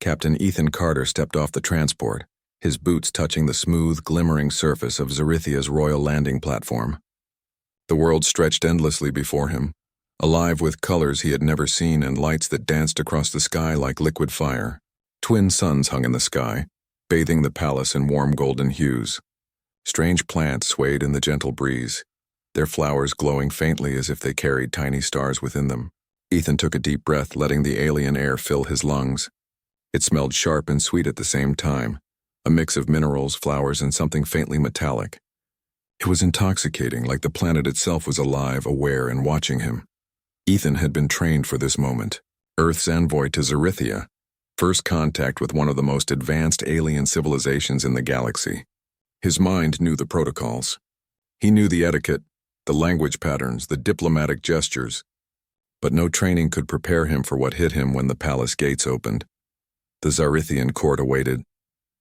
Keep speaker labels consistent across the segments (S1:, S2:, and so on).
S1: Captain Ethan Carter stepped off the transport, his boots touching the smooth, glimmering surface of Zarithia's royal landing platform. The world stretched endlessly before him, alive with colors he had never seen and lights that danced across the sky like liquid fire. Twin suns hung in the sky, bathing the palace in warm golden hues. Strange plants swayed in the gentle breeze, their flowers glowing faintly as if they carried tiny stars within them. Ethan took a deep breath, letting the alien air fill his lungs. It smelled sharp and sweet at the same time, a mix of minerals, flowers, and something faintly metallic. It was intoxicating, like the planet itself was alive, aware, and watching him. Ethan had been trained for this moment. Earth's envoy to Zarithia, first contact with one of the most advanced alien civilizations in the galaxy. His mind knew the protocols. He knew the etiquette, the language patterns, the diplomatic gestures. But no training could prepare him for what hit him when the palace gates opened. The Zarithian court awaited,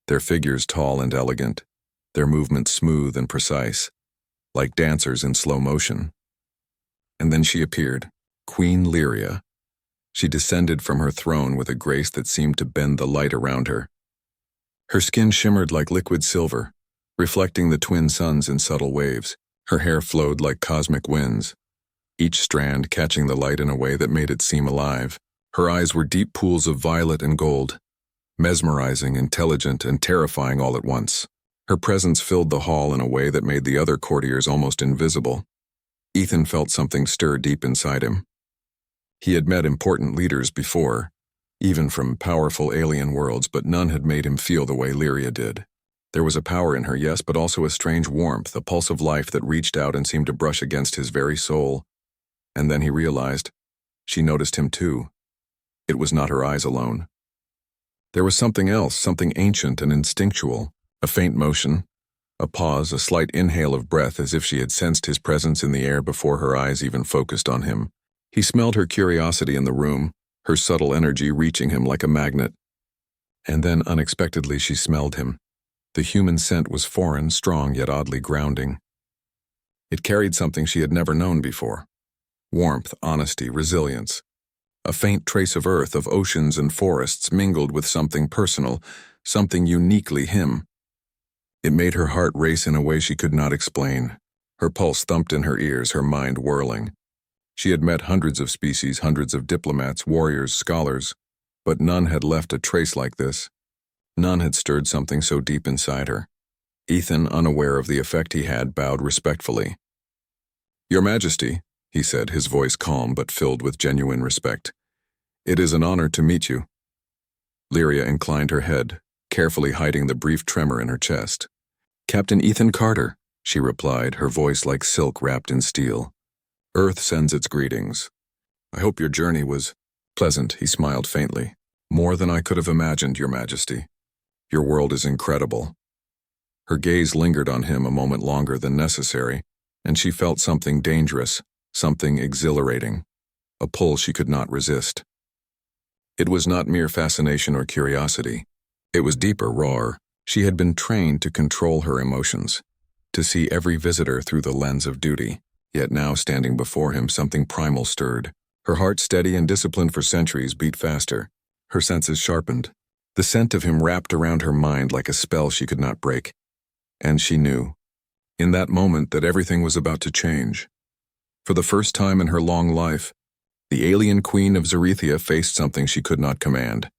S1: their figures tall and elegant, their movements smooth and precise, like dancers in slow motion. And then she appeared, Queen Lyria. She descended from her throne with a grace that seemed to bend the light around her. Her skin shimmered like liquid silver, reflecting the twin suns in subtle waves. Her hair flowed like cosmic winds, each strand catching the light in a way that made it seem alive. Her eyes were deep pools of violet and gold, mesmerizing, intelligent, and terrifying all at once. Her presence filled the hall in a way that made the other courtiers almost invisible. Ethan felt something stir deep inside him. He had met important leaders before, even from powerful alien worlds, but none had made him feel the way Lyria did. There was a power in her, yes, but also a strange warmth, a pulse of life that reached out and seemed to brush against his very soul. And then he realized, she noticed him too. It was not her eyes alone. There was something else, something ancient and instinctual, a faint motion, a pause, a slight inhale of breath as if she had sensed his presence in the air before her eyes even focused on him. He smelled her curiosity in the room, her subtle energy reaching him like a magnet. And then unexpectedly she smelled him. The human scent was foreign, strong, yet oddly grounding. It carried something she had never known before. Warmth, honesty, resilience. A faint trace of earth, of oceans and forests mingled with something personal, something uniquely him. It made her heart race in a way she could not explain. Her pulse thumped in her ears, her mind whirling. She had met hundreds of species, hundreds of diplomats, warriors, scholars, but none had left a trace like this. None had stirred something so deep inside her. Ethan, unaware of the effect he had, bowed respectfully. "Your Majesty," he said, his voice calm but filled with genuine respect. "It is an honor to meet you." Lyria inclined her head, carefully hiding the brief tremor in her chest. "Captain Ethan Carter," she replied, her voice like silk wrapped in steel. "Earth sends its greetings. I hope your journey was pleasant," he smiled faintly. "More than I could have imagined, Your Majesty. Your world is incredible." Her gaze lingered on him a moment longer than necessary, and she felt something dangerous, something exhilarating, a pull she could not resist. It was not mere fascination or curiosity. It was deeper, rawer. She had been trained to control her emotions, to see every visitor through the lens of duty. Yet now, standing before him, something primal stirred. Her heart, steady and disciplined for centuries, beat faster. Her senses sharpened. The scent of him wrapped around her mind like a spell she could not break. And she knew, in that moment, that everything was about to change. For the first time in her long life, the alien queen of Zarithia faced something she could not command,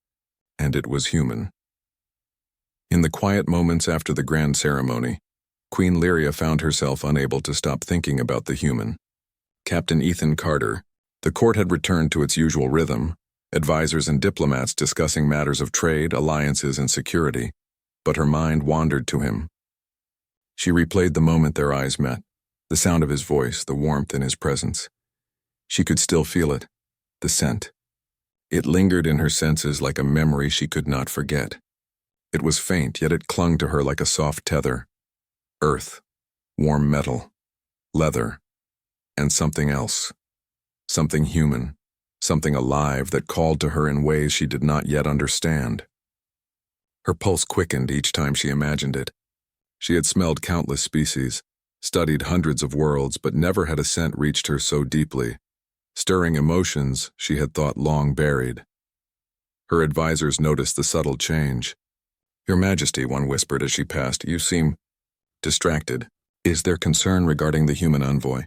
S1: and it was human. In the quiet moments after the grand ceremony, Queen Lyria found herself unable to stop thinking about the human. Captain Ethan Carter. The court had returned to its usual rhythm, advisors and diplomats discussing matters of trade, alliances, and security, but her mind wandered to him. She replayed the moment their eyes met, the sound of his voice, the warmth in his presence. She could still feel it, the scent. It lingered in her senses like a memory she could not forget. It was faint, yet it clung to her like a soft tether. Earth, warm metal, leather, and something else. Something human, something alive that called to her in ways she did not yet understand. Her pulse quickened each time she imagined it. She had smelled countless species, studied hundreds of worlds, but never had a scent reached her so deeply, stirring emotions she had thought long buried. Her advisors noticed the subtle change. "Your Majesty," one whispered as she passed, "you seem distracted. Is there concern regarding the human envoy?"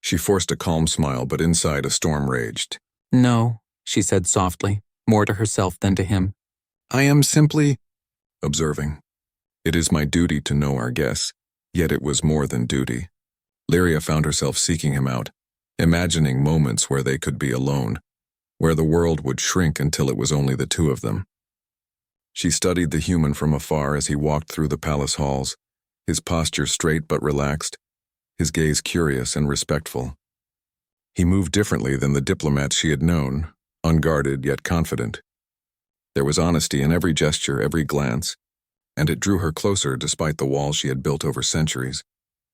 S1: She forced a calm smile, but inside a storm raged.
S2: "No," she said softly, more to herself than to him.
S1: "I am simply observing. It is my duty to know our guests, yet it was more than duty." Lyria found herself seeking him out, imagining moments where they could be alone, where the world would shrink until it was only the two of them. She studied the human from afar as he walked through the palace halls, his posture straight but relaxed, his gaze curious and respectful. He moved differently than the diplomats she had known, unguarded yet confident. There was honesty in every gesture, every glance, and it drew her closer despite the walls she had built over centuries.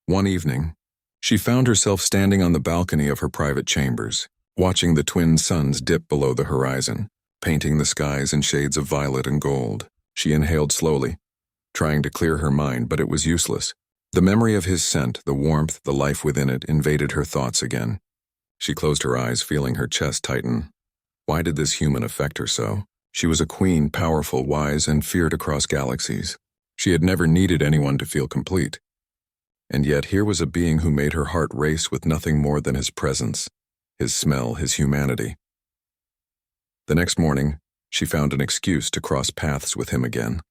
S1: One evening, she found herself standing on the balcony of her private chambers, watching the twin suns dip below the horizon, painting the skies in shades of violet and gold. She inhaled slowly, trying to clear her mind, but it was useless. The memory of his scent, the warmth, the life within it, invaded her thoughts again. She closed her eyes, feeling her chest tighten. Why did this human affect her so? She was a queen, powerful, wise, and feared across galaxies. She had never needed anyone to feel complete. And yet here was a being who made her heart race with nothing more than his presence, his smell, his humanity. The next morning, she found an excuse to cross paths with him again.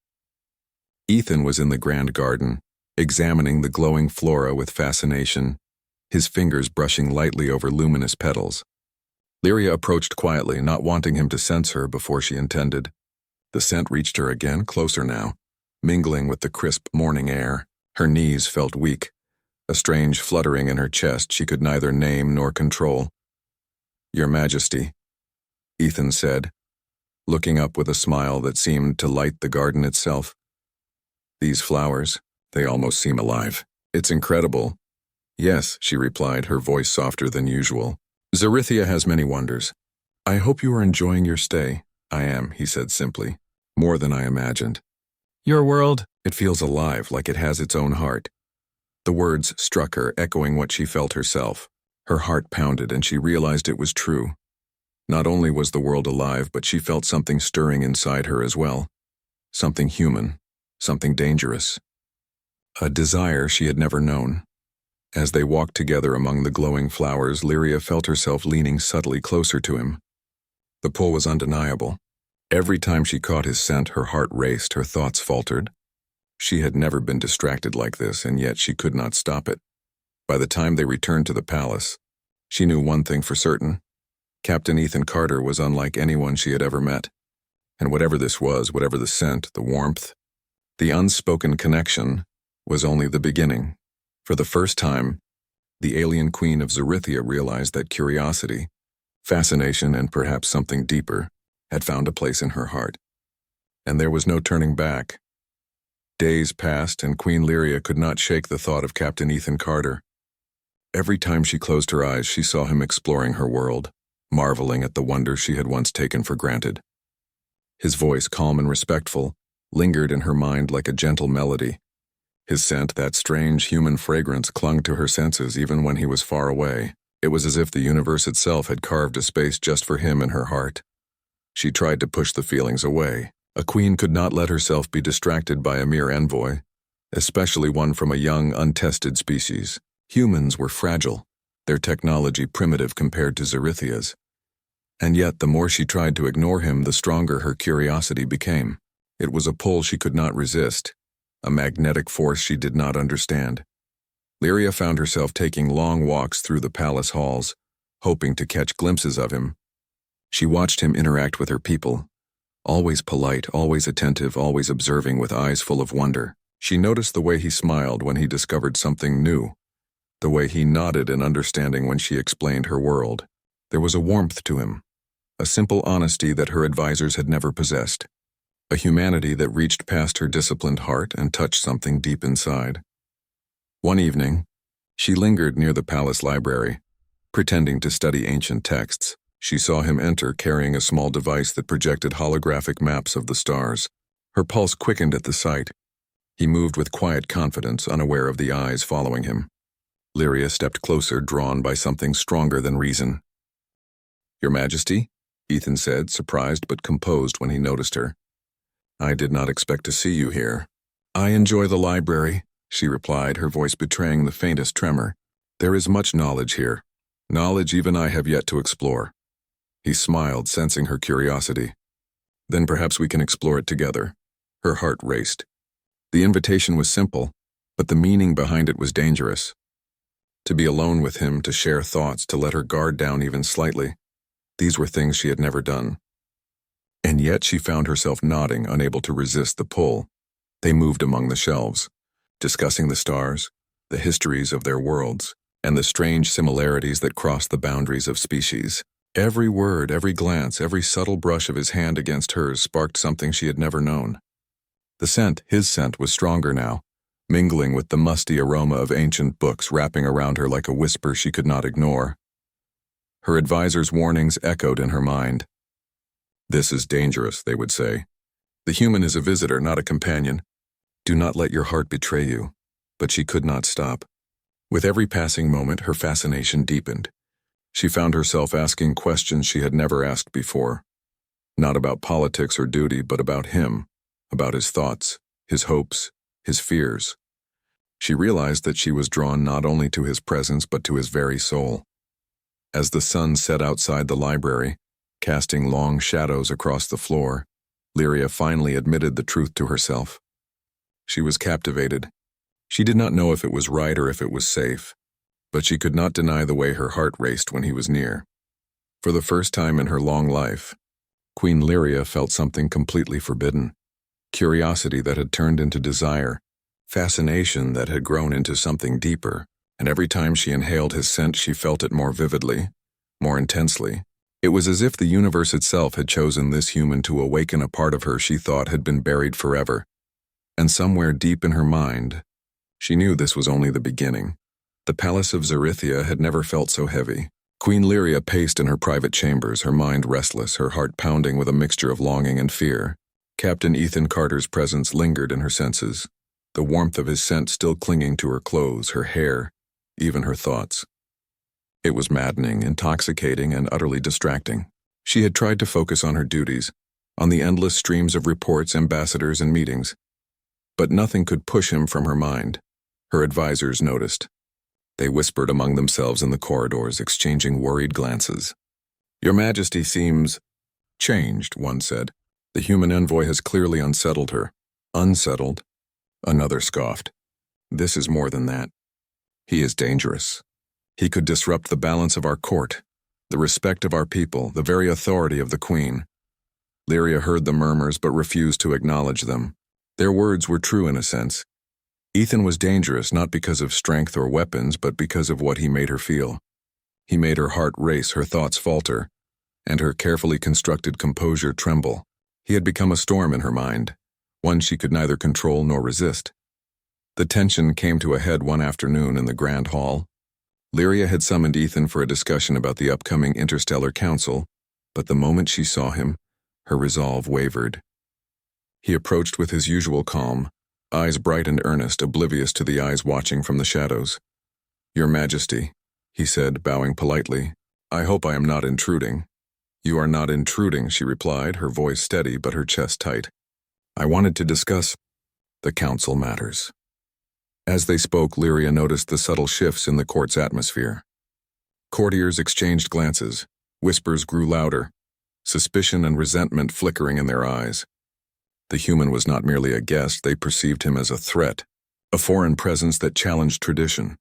S1: Ethan was in the grand garden, examining the glowing flora with fascination, his fingers brushing lightly over luminous petals. Lyria approached quietly, not wanting him to sense her before she intended. The scent reached her again, closer now, mingling with the crisp morning air. Her knees felt weak, a strange fluttering in her chest she could neither name nor control. "Your Majesty," Ethan said, looking up with a smile that seemed to light the garden itself. "These flowers, they almost seem alive. It's incredible." "Yes," she replied, her voice softer than usual. "Zarithia has many wonders. I hope you are enjoying your stay." "I am," he said simply. "More than I imagined."
S2: "Your world?"
S1: "It feels alive, like it has its own heart." The words struck her, echoing what she felt herself. Her heart pounded, and she realized it was true. Not only was the world alive, but she felt something stirring inside her as well. Something human, something dangerous. A desire she had never known. As they walked together among the glowing flowers, Lyria felt herself leaning subtly closer to him. The pull was undeniable. Every time she caught his scent, her heart raced, her thoughts faltered. She had never been distracted like this, and yet she could not stop it. By the time they returned to the palace, she knew one thing for certain. Captain Ethan Carter was unlike anyone she had ever met. And whatever this was, whatever the scent, the warmth, the unspoken connection, was only the beginning. For the first time, the alien queen of Zarithia realized that curiosity, fascination, and perhaps something deeper had found a place in her heart. And there was no turning back. Days passed, and Queen Lyria could not shake the thought of Captain Ethan Carter. Every time she closed her eyes, she saw him exploring her world, marveling at the wonders she had once taken for granted. His voice, calm and respectful, lingered in her mind like a gentle melody. His scent, that strange human fragrance, clung to her senses even when he was far away. It was as if the universe itself had carved a space just for him in her heart. She tried to push the feelings away. A queen could not let herself be distracted by a mere envoy, especially one from a young, untested species. Humans were fragile, their technology primitive compared to Zarithia's. And yet, the more she tried to ignore him, the stronger her curiosity became. It was a pull she could not resist, a magnetic force she did not understand. Lyria found herself taking long walks through the palace halls, hoping to catch glimpses of him. She watched him interact with her people, always polite, always attentive, always observing with eyes full of wonder. She noticed the way he smiled when he discovered something new, the way he nodded in understanding when she explained her world. There was a warmth to him, a simple honesty that her advisors had never possessed, a humanity that reached past her disciplined heart and touched something deep inside. One evening, she lingered near the palace library, pretending to study ancient texts. She saw him enter carrying a small device that projected holographic maps of the stars. Her pulse quickened at the sight. He moved with quiet confidence, unaware of the eyes following him. Lyria stepped closer, drawn by something stronger than reason. "Your Majesty?" Ethan said, surprised but composed when he noticed her. I did not expect to see you here. I enjoy the library, she replied, her voice betraying the faintest tremor. There is much knowledge here. Knowledge even I have yet to explore. He smiled, sensing her curiosity. Then perhaps we can explore it together. Her heart raced. The invitation was simple, but the meaning behind it was dangerous. To be alone with him, to share thoughts, to let her guard down even slightly. These were things she had never done. And yet she found herself nodding, unable to resist the pull. They moved among the shelves, discussing the stars, the histories of their worlds, and the strange similarities that crossed the boundaries of species. Every word, every glance, every subtle brush of his hand against hers sparked something she had never known. The scent, his scent, was stronger now, mingling with the musty aroma of ancient books wrapping around her like a whisper she could not ignore. Her advisor's warnings echoed in her mind. This is dangerous, they would say. The human is a visitor, not a companion. Do not let your heart betray you. But she could not stop. With every passing moment, her fascination deepened. She found herself asking questions she had never asked before. Not about politics or duty, but about him, about his thoughts, his hopes, his fears. She realized that she was drawn not only to his presence but to his very soul. As the sun set outside the library, casting long shadows across the floor, Lyria finally admitted the truth to herself. She was captivated. She did not know if it was right or if it was safe, but she could not deny the way her heart raced when he was near. For the first time in her long life, Queen Lyria felt something completely forbidden. Curiosity that had turned into desire, fascination that had grown into something deeper, and every time she inhaled his scent she felt it more vividly, more intensely. It was as if the universe itself had chosen this human to awaken a part of her she thought had been buried forever. And somewhere deep in her mind, she knew this was only the beginning. The palace of Zarithia had never felt so heavy. Queen Lyria paced in her private chambers, her mind restless, her heart pounding with a mixture of longing and fear. Captain Ethan Carter's presence lingered in her senses, the warmth of his scent still clinging to her clothes, her hair, even her thoughts. It was maddening, intoxicating, and utterly distracting. She had tried to focus on her duties, on the endless streams of reports, ambassadors, and meetings. But nothing could push him from her mind. Her advisors noticed. They whispered among themselves in the corridors, exchanging worried glances. Your Majesty seems changed, one said. The human envoy has clearly unsettled her. Unsettled? Another scoffed. This is more than that. He is dangerous. He could disrupt the balance of our court, the respect of our people, the very authority of the Queen. Lyria heard the murmurs but refused to acknowledge them. Their words were true in a sense. Ethan was dangerous not because of strength or weapons, but because of what he made her feel. He made her heart race, her thoughts falter, and her carefully constructed composure tremble. He had become a storm in her mind, one she could neither control nor resist. The tension came to a head one afternoon in the Grand Hall. Lyria had summoned Ethan for a discussion about the upcoming Interstellar Council, but the moment she saw him, her resolve wavered. He approached with his usual calm, eyes bright and earnest, oblivious to the eyes watching from the shadows. Your Majesty, he said, bowing politely, I hope I am not intruding. You are not intruding, she replied, her voice steady but her chest tight. I wanted to discuss the council matters. As they spoke, Lyria noticed the subtle shifts in the court's atmosphere. Courtiers exchanged glances, whispers grew louder, suspicion and resentment flickering in their eyes. The human was not merely a guest, they perceived him as a threat, a foreign presence that challenged tradition.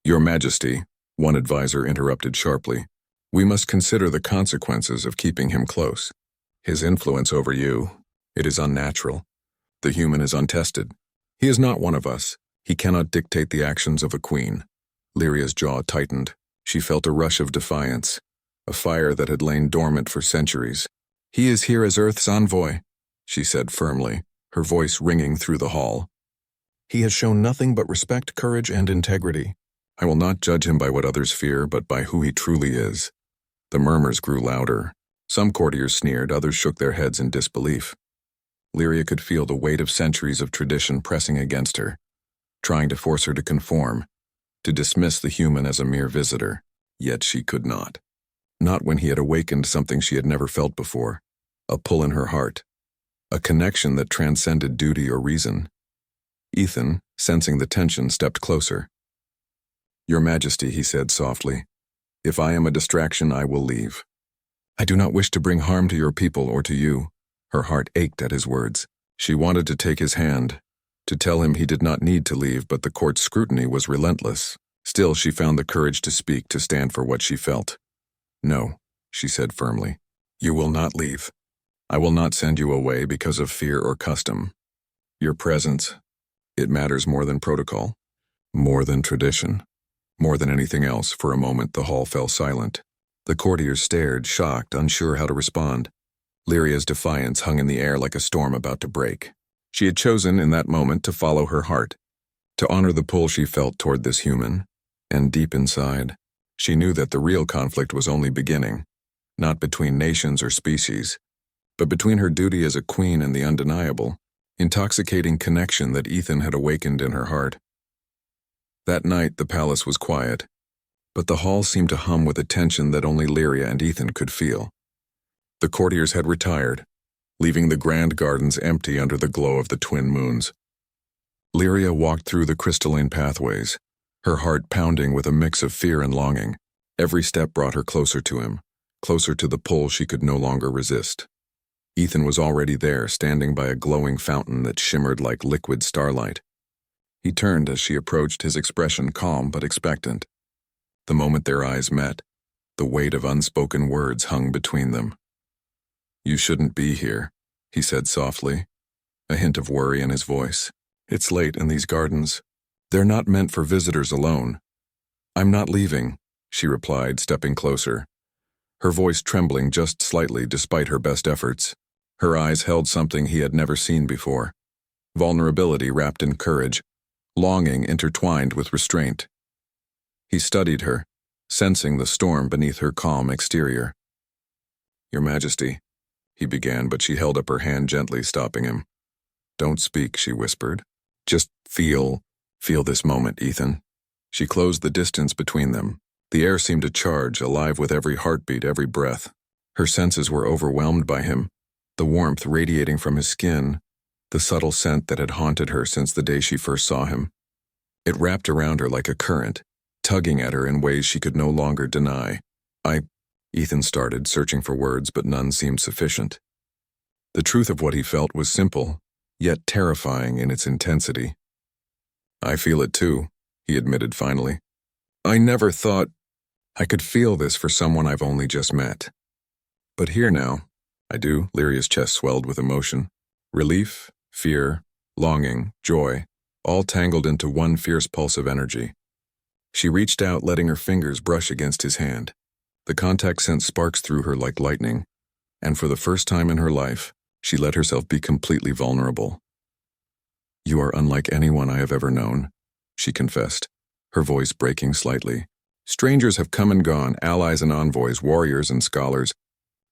S1: Your Majesty, one advisor interrupted sharply, we must consider the consequences of keeping him close. His influence over you, it is unnatural. The human is untested. He is not one of us. He cannot dictate the actions of a queen. Lyria's jaw tightened. She felt a rush of defiance, a fire that had lain dormant for centuries. He is here as Earth's envoy, she said firmly, her voice ringing through the hall. He has shown nothing but respect, courage, and integrity. I will not judge him by what others fear, but by who he truly is. The murmurs grew louder. Some courtiers sneered, others shook their heads in disbelief. Lyria could feel the weight of centuries of tradition pressing against her, trying to force her to conform, to dismiss the human as a mere visitor, yet she could not. Not when he had awakened something she had never felt before, a pull in her heart, a connection that transcended duty or reason. Ethan, sensing the tension, stepped closer. "Your Majesty," he said softly, "if I am a distraction, I will leave. I do not wish to bring harm to your people or to you." Her heart ached at his words. She wanted to take his hand, to tell him he did not need to leave, but the court's scrutiny was relentless. Still, she found the courage to speak, to stand for what she felt. "No," she said firmly. "You will not leave. I will not send you away because of fear or custom. Your presence, it matters more than protocol, more than tradition, more than anything else." For a moment, the hall fell silent. The courtiers stared, shocked, unsure how to respond. Lyria's defiance hung in the air like a storm about to break. She had chosen, in that moment, to follow her heart, to honor the pull she felt toward this human. And deep inside, she knew that the real conflict was only beginning, not between nations or species, but between her duty as a queen and the undeniable, intoxicating connection that Ethan had awakened in her heart. That night, the palace was quiet, but the hall seemed to hum with a tension that only Lyria and Ethan could feel. The courtiers had retired, leaving the grand gardens empty under the glow of the twin moons. Lyria walked through the crystalline pathways, her heart pounding with a mix of fear and longing. Every step brought her closer to him, closer to the pull she could no longer resist. Ethan was already there, standing by a glowing fountain that shimmered like liquid starlight. He turned as she approached, his expression calm but expectant. The moment their eyes met, the weight of unspoken words hung between them. "You shouldn't be here," he said softly, a hint of worry in his voice. "It's late in these gardens. They're not meant for visitors alone." "I'm not leaving," she replied, stepping closer, her voice trembling just slightly despite her best efforts. Her eyes held something he had never seen before, vulnerability wrapped in courage, longing intertwined with restraint. He studied her, sensing the storm beneath her calm exterior. "Your Majesty," he began, but she held up her hand gently, stopping him. "Don't speak," she whispered. "Just feel this moment, Ethan." She closed the distance between them. The air seemed to charge, alive with every heartbeat, every breath. Her senses were overwhelmed by him, the warmth radiating from his skin, the subtle scent that had haunted her since the day she first saw him. It wrapped around her like a current, tugging at her in ways she could no longer deny. Ethan started, searching for words, but none seemed sufficient. The truth of what he felt was simple, yet terrifying in its intensity. "I feel it too," he admitted finally. "I never thought I could feel this for someone I've only just met. But here now, I do." Lyria's chest swelled with emotion. Relief, fear, longing, joy, all tangled into one fierce pulse of energy. She reached out, letting her fingers brush against his hand. The contact sent sparks through her like lightning, and for the first time in her life, she let herself be completely vulnerable. "You are unlike anyone I have ever known," she confessed, her voice breaking slightly. "Strangers have come and gone, allies and envoys, warriors and scholars,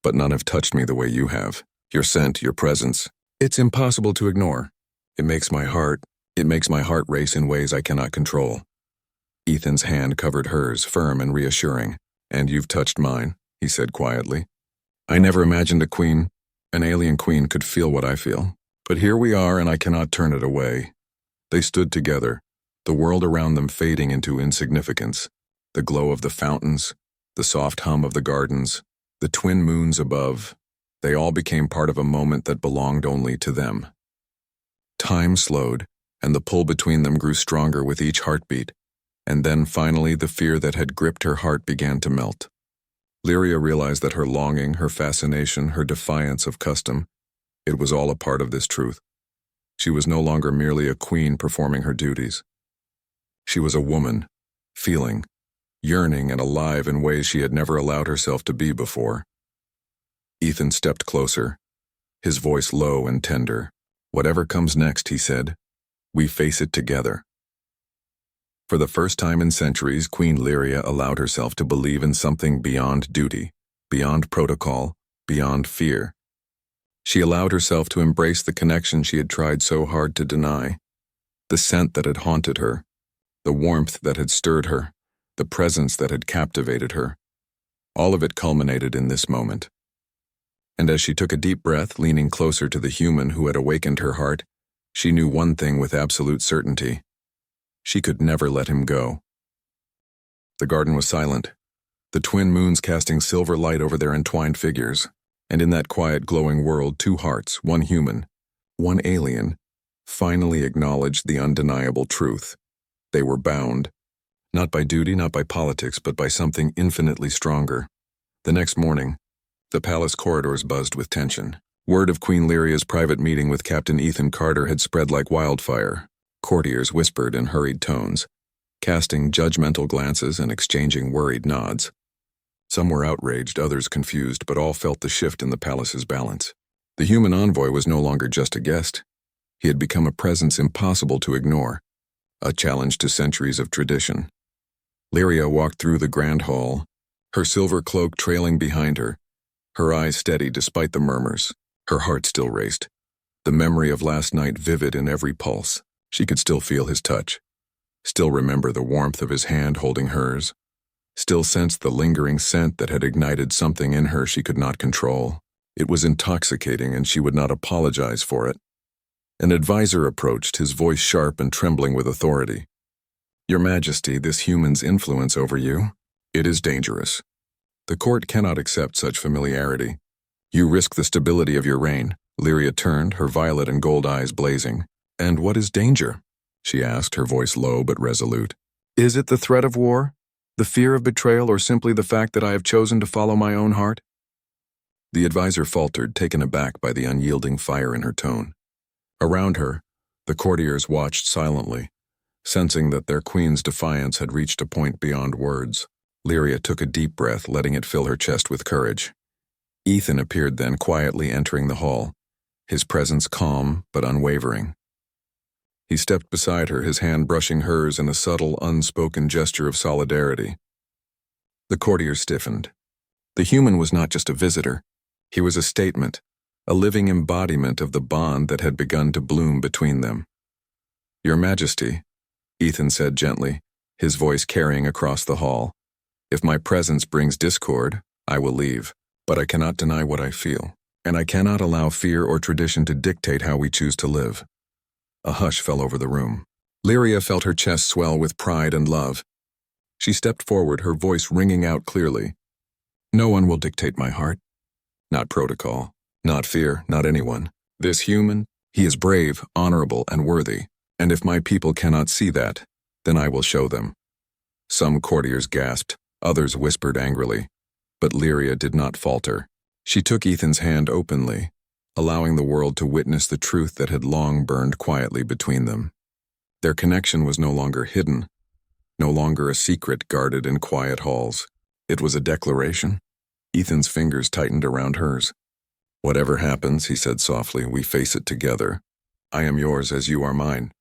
S1: but none have touched me the way you have. Your scent, your presence, it's impossible to ignore. It makes my heart race in ways I cannot control." Ethan's hand covered hers, firm and reassuring. "And you've touched mine," he said quietly. "I never imagined an alien queen could feel what I feel. But here we are, and I cannot turn it away." They stood together, the world around them fading into insignificance. The glow of the fountains, the soft hum of the gardens, the twin moons above, they all became part of a moment that belonged only to them. Time slowed, and the pull between them grew stronger with each heartbeat. And then finally the fear that had gripped her heart began to melt. Lyria realized that her longing, her fascination, her defiance of custom, it was all a part of this truth. She was no longer merely a queen performing her duties. She was a woman, feeling, yearning and alive in ways she had never allowed herself to be before. Ethan stepped closer, his voice low and tender. "Whatever comes next," he said, "we face it together." For the first time in centuries, Queen Lyria allowed herself to believe in something beyond duty, beyond protocol, beyond fear. She allowed herself to embrace the connection she had tried so hard to deny, the scent that had haunted her, the warmth that had stirred her, the presence that had captivated her. All of it culminated in this moment. And as she took a deep breath, leaning closer to the human who had awakened her heart, she knew one thing with absolute certainty. She could never let him go. The garden was silent, the twin moons casting silver light over their entwined figures, and in that quiet, glowing world, two hearts, one human, one alien, finally acknowledged the undeniable truth. They were bound, not by duty, not by politics, but by something infinitely stronger. The next morning, the palace corridors buzzed with tension. Word of Queen Lyria's private meeting with Captain Ethan Carter had spread like wildfire. Courtiers whispered in hurried tones, casting judgmental glances and exchanging worried nods. Some were outraged, others confused, but all felt the shift in the palace's balance. The human envoy was no longer just a guest. He had become a presence impossible to ignore, a challenge to centuries of tradition. Lyria walked through the grand hall, her silver cloak trailing behind her, her eyes steady despite the murmurs. Her heart still raced, the memory of last night vivid in every pulse. She could still feel his touch, still remember the warmth of his hand holding hers, still sense the lingering scent that had ignited something in her she could not control. It was intoxicating, and she would not apologize for it. An advisor approached, his voice sharp and trembling with authority. "Your Majesty, this human's influence over you, it is dangerous. The court cannot accept such familiarity. You risk the stability of your reign." Lyria turned, her violet and gold eyes blazing. "And what is danger?" she asked, her voice low but resolute. "Is it the threat of war, the fear of betrayal, or simply the fact that I have chosen to follow my own heart?" The advisor faltered, taken aback by the unyielding fire in her tone. Around her, the courtiers watched silently, sensing that their queen's defiance had reached a point beyond words. Lyria took a deep breath, letting it fill her chest with courage. Ethan appeared then, quietly entering the hall, his presence calm but unwavering. He stepped beside her, his hand brushing hers in a subtle, unspoken gesture of solidarity. The courtiers stiffened. The human was not just a visitor. He was a statement, a living embodiment of the bond that had begun to bloom between them. "Your Majesty," Ethan said gently, his voice carrying across the hall, "if my presence brings discord, I will leave. But I cannot deny what I feel, and I cannot allow fear or tradition to dictate how we choose to live." A hush fell over the room. Lyria felt her chest swell with pride and love. She stepped forward, her voice ringing out clearly. "No one will dictate my heart. Not protocol, not fear, not anyone. This human, he is brave, honorable, and worthy. And if my people cannot see that, then I will show them." Some courtiers gasped, others whispered angrily. But Lyria did not falter. She took Ethan's hand openly, allowing the world to witness the truth that had long burned quietly between them. Their connection was no longer hidden, no longer a secret guarded in quiet halls. It was a declaration. Ethan's fingers tightened around hers. "Whatever happens," he said softly, "we face it together. I am yours as you are mine."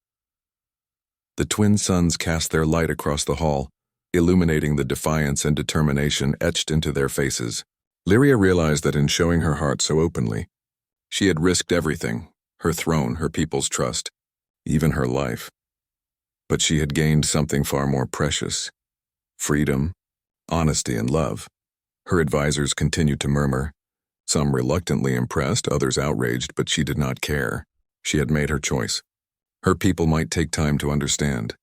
S1: The twin suns cast their light across the hall, illuminating the defiance and determination etched into their faces. Lyria realized that in showing her heart so openly, she had risked everything, her throne, her people's trust, even her life. But she had gained something far more precious: freedom, honesty, and love. Her advisors continued to murmur, some reluctantly impressed, others outraged, but she did not care. She had made her choice. Her people might take time to understand,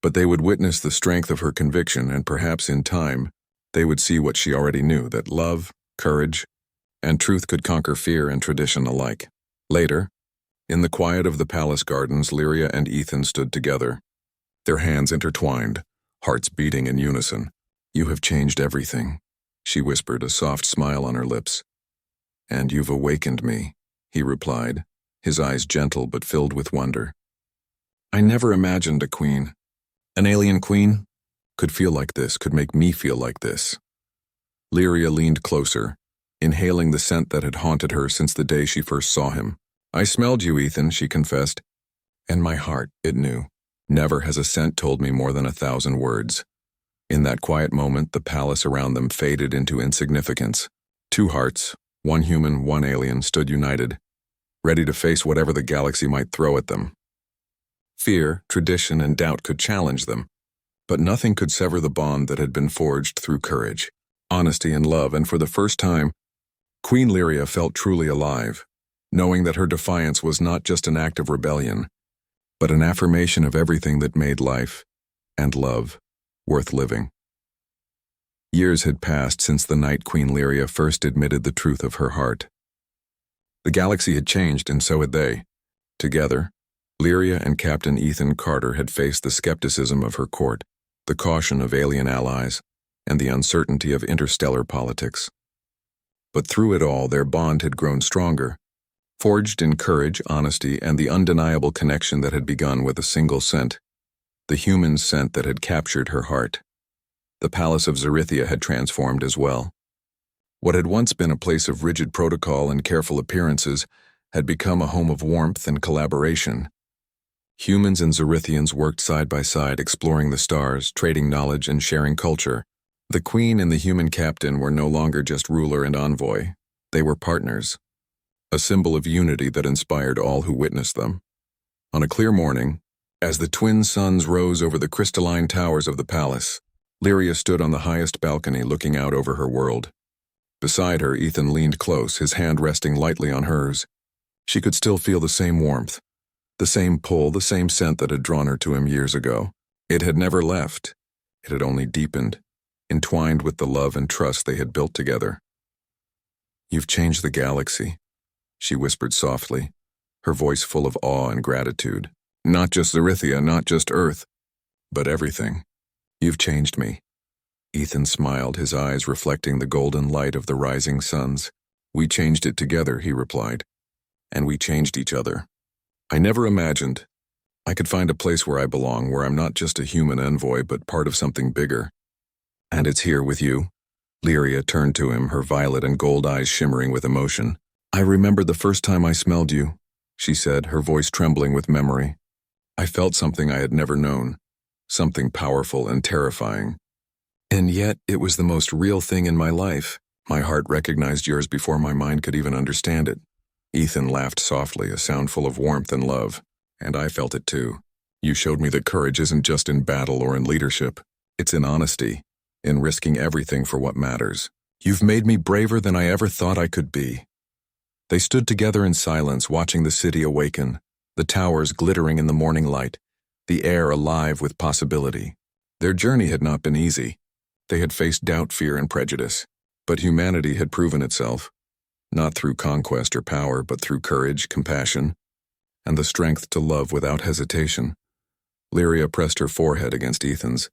S1: but they would witness the strength of her conviction, and perhaps in time, they would see what she already knew, that love, courage, and truth could conquer fear and tradition alike. Later, in the quiet of the palace gardens, Lyria and Ethan stood together, their hands intertwined, hearts beating in unison. "You have changed everything," she whispered, a soft smile on her lips. "And you've awakened me," he replied, his eyes gentle but filled with wonder. "I never imagined a queen, an alien queen, could feel like this, could make me feel like this." Lyria leaned closer, inhaling the scent that had haunted her since the day she first saw him. "I smelled you, Ethan," she confessed, "and my heart, it knew. Never has a scent told me more than 1,000 words." In that quiet moment, the palace around them faded into insignificance. Two hearts, one human, one alien, stood united, ready to face whatever the galaxy might throw at them. Fear, tradition, and doubt could challenge them, but nothing could sever the bond that had been forged through courage, honesty, and love, and for the first time, Queen Lyria felt truly alive, knowing that her defiance was not just an act of rebellion, but an affirmation of everything that made life and love worth living. Years had passed since the night Queen Lyria first admitted the truth of her heart. The galaxy had changed, and so had they. Together, Lyria and Captain Ethan Carter had faced the skepticism of her court, the caution of alien allies, and the uncertainty of interstellar politics. But through it all, their bond had grown stronger, forged in courage, honesty, and the undeniable connection that had begun with a single scent, the human scent that had captured her heart. The palace of Zarithia had transformed as well. What had once been a place of rigid protocol and careful appearances had become a home of warmth and collaboration. Humans and Zarithians worked side by side, exploring the stars, trading knowledge, and sharing culture. The queen and the human captain were no longer just ruler and envoy. They were partners, a symbol of unity that inspired all who witnessed them. On a clear morning, as the twin suns rose over the crystalline towers of the palace, Lyria stood on the highest balcony looking out over her world. Beside her, Ethan leaned close, his hand resting lightly on hers. She could still feel the same warmth, the same pull, the same scent that had drawn her to him years ago. It had never left. It had only deepened, entwined with the love and trust they had built together. "You've changed the galaxy," she whispered softly, her voice full of awe and gratitude. "Not just Zarithia, not just Earth, but everything. You've changed me." Ethan smiled, his eyes reflecting the golden light of the rising suns. "We changed it together," he replied. "And we changed each other. I never imagined I could find a place where I belong, where I'm not just a human envoy, but part of something bigger. And it's here with you." Lyria turned to him, her violet and gold eyes shimmering with emotion. "I remember the first time I smelled you," she said, her voice trembling with memory. "I felt something I had never known, something powerful and terrifying. And yet, it was the most real thing in my life. My heart recognized yours before my mind could even understand it." Ethan laughed softly, a sound full of warmth and love. "And I felt it too. You showed me that courage isn't just in battle or in leadership. It's in honesty, in risking everything for what matters. You've made me braver than I ever thought I could be." They stood together in silence, watching the city awaken, the towers glittering in the morning light, the air alive with possibility. Their journey had not been easy. They had faced doubt, fear, and prejudice. But humanity had proven itself, not through conquest or power, but through courage, compassion, and the strength to love without hesitation. Lyria pressed her forehead against Ethan's,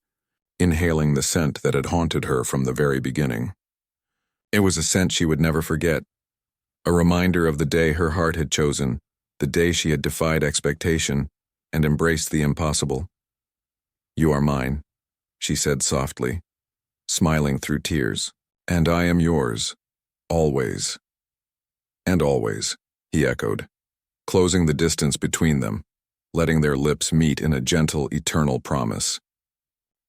S1: inhaling the scent that had haunted her from the very beginning. It was a scent she would never forget, a reminder of the day her heart had chosen, the day she had defied expectation and embraced the impossible. "You are mine," she said softly, smiling through tears. "And I am yours, always." "And always," he echoed, closing the distance between them, letting their lips meet in a gentle, eternal promise.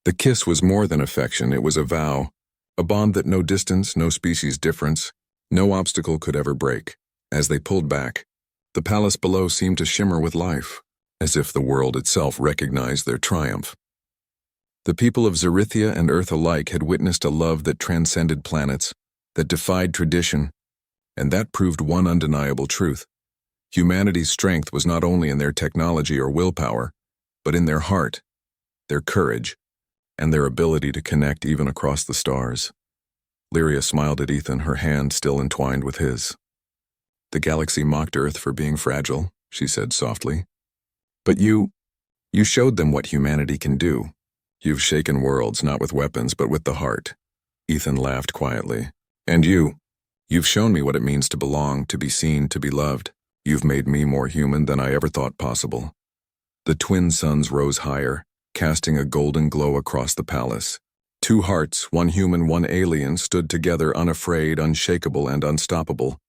S1: The kiss was more than affection, it was a vow, a bond that no distance, no species difference, no obstacle could ever break. As they pulled back, the palace below seemed to shimmer with life, as if the world itself recognized their triumph. The people of Zarithia and Earth alike had witnessed a love that transcended planets, that defied tradition, and that proved one undeniable truth. Humanity's strength was not only in their technology or willpower, but in their heart, their courage, and their ability to connect even across the stars. Lyria smiled at Ethan, her hand still entwined with his. "The galaxy mocked Earth for being fragile," she said softly. "But you showed them what humanity can do. You've shaken worlds, not with weapons, but with the heart." Ethan laughed quietly. "And you've shown me what it means to belong, to be seen, to be loved. You've made me more human than I ever thought possible." The twin suns rose higher, casting a golden glow across the palace. Two hearts, one human, one alien, stood together unafraid, unshakable, and unstoppable.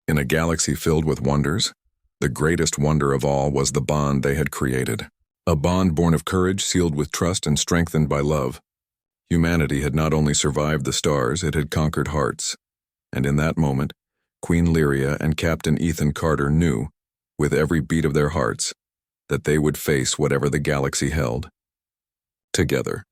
S1: In a galaxy filled with wonders, the greatest wonder of all was the bond they had created. A bond born of courage, sealed with trust, and strengthened by love. Humanity had not only survived the stars, it had conquered hearts. And in that moment, Queen Lyria and Captain Ethan Carter knew, with every beat of their hearts, that they would face whatever the galaxy held. Together.